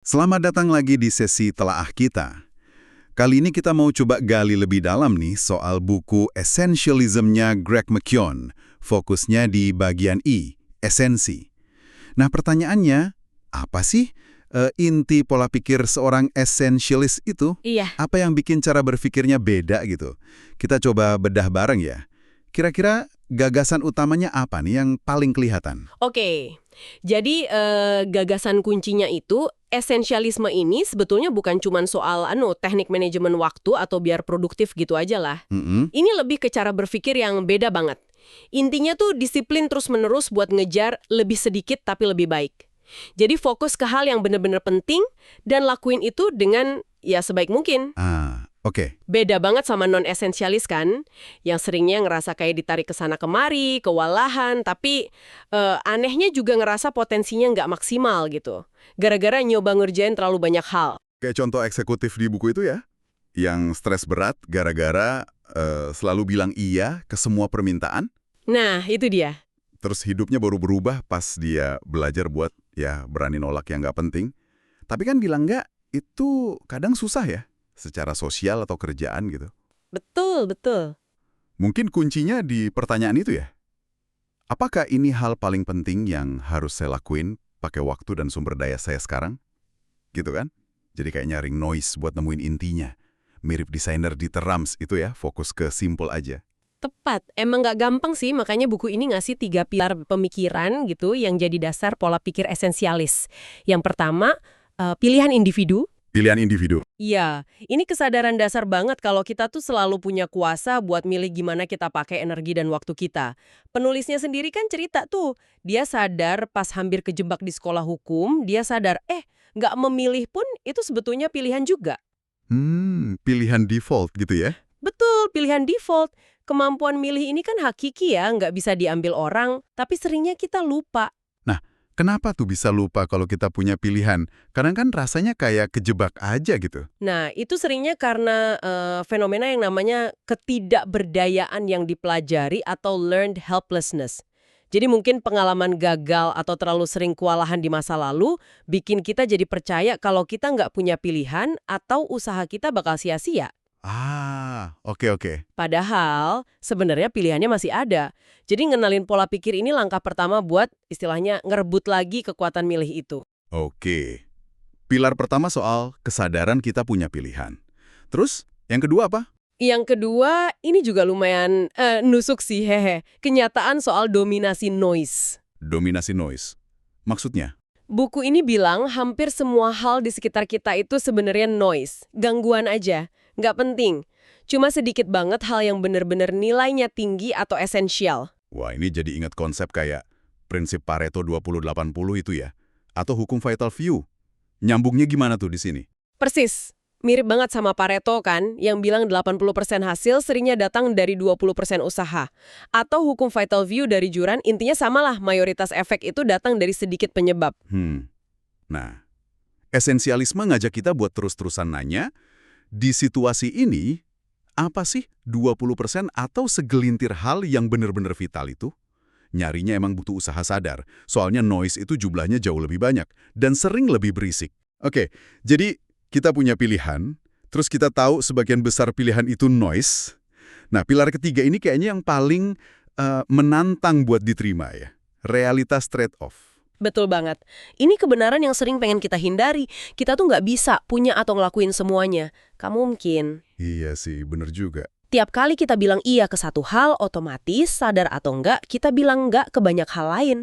Selamat datang lagi di sesi telaah kita. Kali ini kita mau coba gali lebih dalam nih soal buku Essentialism-nya Greg McKeown. Fokusnya di bagian I, esensi. Nah pertanyaannya, apa sih inti pola pikir seorang essentialist itu? Iya, Apa yang bikin cara berpikirnya beda gitu? Kita coba bedah bareng ya. Kira-kira gagasan utamanya apa nih yang paling kelihatan? oke. Jadi gagasan kuncinya itu esensialisme ini sebetulnya bukan cuma soal teknik manajemen waktu atau biar produktif gitu aja lah. Mm-mm. Ini lebih ke cara berpikir yang beda banget. Intinya tuh disiplin terus-menerus buat ngejar lebih sedikit tapi lebih baik. Jadi fokus ke hal yang benar-benar penting dan lakuin itu dengan ya sebaik mungkin. Oke. Beda banget sama non-esensialis kan, yang seringnya ngerasa kayak ditarik ke sana kemari, kewalahan, tapi anehnya juga ngerasa potensinya nggak maksimal gitu. Gara-gara nyoba ngerjain terlalu banyak hal. Kayak contoh eksekutif di buku itu ya, yang stres berat gara-gara selalu bilang iya ke semua permintaan, Nah, itu dia. terus hidupnya baru berubah pas dia belajar buat ya berani nolak yang nggak penting. Tapi kan bilang nggak, itu kadang susah ya, secara sosial atau kerjaan gitu. Betul, betul. Mungkin kuncinya di pertanyaan itu ya. Apakah ini hal paling penting yang harus saya lakuin pakai waktu dan sumber daya saya sekarang? Gitu kan? Jadi kayak nyaring noise buat nemuin intinya. Mirip desainer di Terams itu ya, fokus ke simple aja. Tepat. Emang nggak gampang sih, makanya buku ini ngasih 3 pilar pemikiran gitu yang jadi dasar pola pikir esensialis. Yang pertama, pilihan individu. Pilihan individu. Iya, ini kesadaran dasar banget kalau kita tuh selalu punya kuasa buat milih gimana kita pakai energi dan waktu kita. Penulisnya sendiri kan cerita tuh, dia sadar pas hampir kejebak di sekolah hukum, dia sadar, nggak memilih pun itu sebetulnya pilihan juga. Pilihan default gitu ya. Betul, pilihan default. Kemampuan milih ini kan hakiki ya, nggak bisa diambil orang, tapi seringnya kita lupa. Nah, kenapa tuh bisa lupa kalau kita punya pilihan? Kadang kan rasanya kayak kejebak aja gitu. Nah, itu seringnya karena fenomena yang namanya ketidakberdayaan yang dipelajari atau learned helplessness. Jadi mungkin pengalaman gagal atau terlalu sering kewalahan di masa lalu bikin kita jadi percaya kalau kita nggak punya pilihan atau usaha kita bakal sia-sia. Oke. Padahal sebenarnya pilihannya masih ada. Jadi ngenalin pola pikir ini langkah pertama buat istilahnya ngerebut lagi kekuatan milih itu. Oke. Pilar pertama soal kesadaran kita punya pilihan. Terus, yang kedua apa? Yang kedua, ini juga lumayan nusuk sih, hehe. Kenyataan soal dominasi noise. Dominasi noise. Maksudnya? Buku ini bilang hampir semua hal di sekitar kita itu sebenarnya noise, gangguan aja, nggak penting. Cuma sedikit banget hal yang benar-benar nilainya tinggi atau esensial. Wah, ini jadi ingat konsep kayak prinsip Pareto 20-80 itu ya? Atau hukum Vital Few. Nyambungnya gimana tuh di sini? Persis. Mirip banget sama Pareto kan, yang bilang 80% hasil seringnya datang dari 20% usaha. Atau hukum Vital View dari Juran, intinya samalah, mayoritas efek itu datang dari sedikit penyebab. Nah, esensialisme ngajak kita buat terus-terusan nanya, di situasi ini, apa sih 20% atau segelintir hal yang benar-benar vital itu? Nyarinya emang butuh usaha sadar, soalnya noise itu jumlahnya jauh lebih banyak, dan sering lebih berisik. Oke, jadi kita punya pilihan, terus kita tahu sebagian besar pilihan itu noise. Nah, pilar ketiga ini kayaknya yang paling menantang buat diterima ya. Realitas trade-off. Betul banget. Ini kebenaran yang sering pengen kita hindari. Kita tuh nggak bisa punya atau ngelakuin semuanya. Kamu mungkin. Iya sih, bener juga. Tiap kali kita bilang iya ke satu hal, otomatis, sadar atau enggak, kita bilang enggak ke banyak hal lain.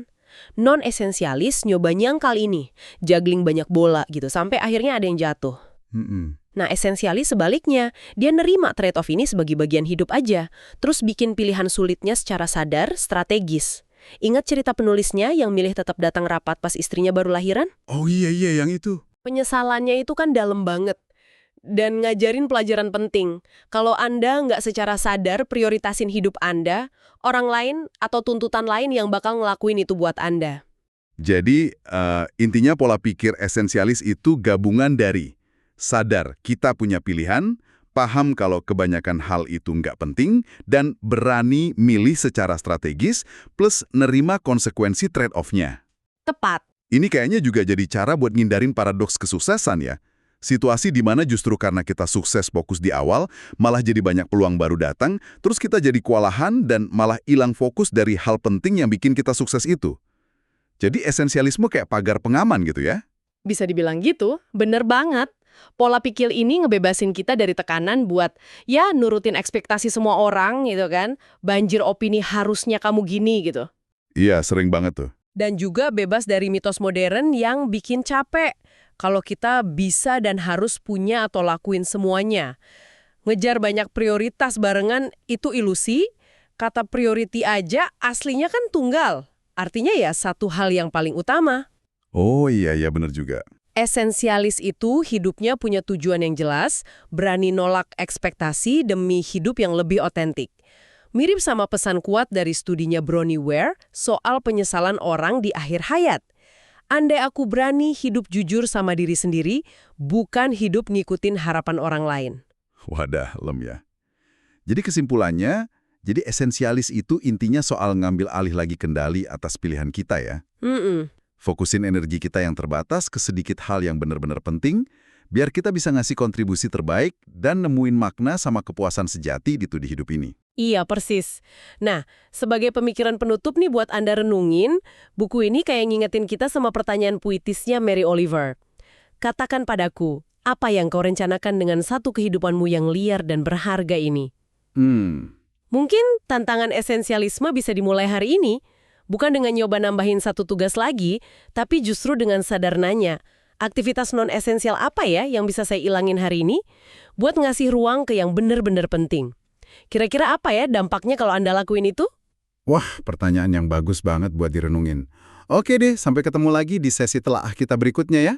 Non-esensialis nyoba nyangkal ini, juggling banyak bola gitu, sampai akhirnya ada yang jatuh. Nah, esensialis sebaliknya, dia nerima trade-off ini sebagai bagian hidup aja, terus bikin pilihan sulitnya secara sadar, strategis. Ingat cerita penulisnya yang milih tetap datang rapat pas istrinya baru lahiran? Oh iya, yang itu. Penyesalannya itu kan dalam banget. Dan ngajarin pelajaran penting. Kalau Anda nggak secara sadar prioritasin hidup Anda, orang lain atau tuntutan lain yang bakal ngelakuin itu buat Anda. Jadi, intinya pola pikir esensialis itu gabungan dari sadar kita punya pilihan, paham kalau kebanyakan hal itu nggak penting, dan berani milih secara strategis, plus nerima konsekuensi trade-off-nya. Tepat. Ini kayaknya juga jadi cara buat ngindarin paradoks kesuksesan ya. Situasi di mana justru karena kita sukses fokus di awal, malah jadi banyak peluang baru datang, terus kita jadi kewalahan dan malah hilang fokus dari hal penting yang bikin kita sukses itu. Jadi esensialisme kayak pagar pengaman gitu ya. Bisa dibilang gitu, bener banget. Pola pikir ini ngebebasin kita dari tekanan buat, ya nurutin ekspektasi semua orang gitu kan. Banjir opini harusnya kamu gini gitu. Iya, sering banget tuh. Dan juga bebas dari mitos modern yang bikin capek. Kalau kita bisa dan harus punya atau lakuin semuanya. Ngejar banyak prioritas barengan itu ilusi. Kata priority aja aslinya kan tunggal. Artinya ya satu hal yang paling utama. Oh iya, bener juga. Esensialis itu hidupnya punya tujuan yang jelas, berani nolak ekspektasi demi hidup yang lebih otentik. Mirip sama pesan kuat dari studinya Bronnie Ware soal penyesalan orang di akhir hayat. Andai aku berani hidup jujur sama diri sendiri, bukan hidup ngikutin harapan orang lain. Wadah, lem ya. Jadi kesimpulannya, jadi esensialis itu intinya soal ngambil alih lagi kendali atas pilihan kita ya. Fokusin energi kita yang terbatas ke sedikit hal yang benar-benar penting, biar kita bisa ngasih kontribusi terbaik dan nemuin makna sama kepuasan sejati di hidup ini. Iya, persis. Nah, sebagai pemikiran penutup nih buat Anda renungin, buku ini kayak ngingetin kita sama pertanyaan puitisnya Mary Oliver. Katakan padaku, apa yang kau rencanakan dengan satu kehidupanmu yang liar dan berharga ini? Mungkin tantangan esensialisme bisa dimulai hari ini, bukan dengan nyoba nambahin satu tugas lagi, tapi justru dengan sadar nanya, aktivitas non-esensial apa ya yang bisa saya ilangin hari ini? Buat ngasih ruang ke yang benar-benar penting. Kira-kira apa ya dampaknya kalau Anda lakuin itu? Wah, pertanyaan yang bagus banget buat direnungin. Oke deh, sampai ketemu lagi di sesi telaah kita berikutnya ya.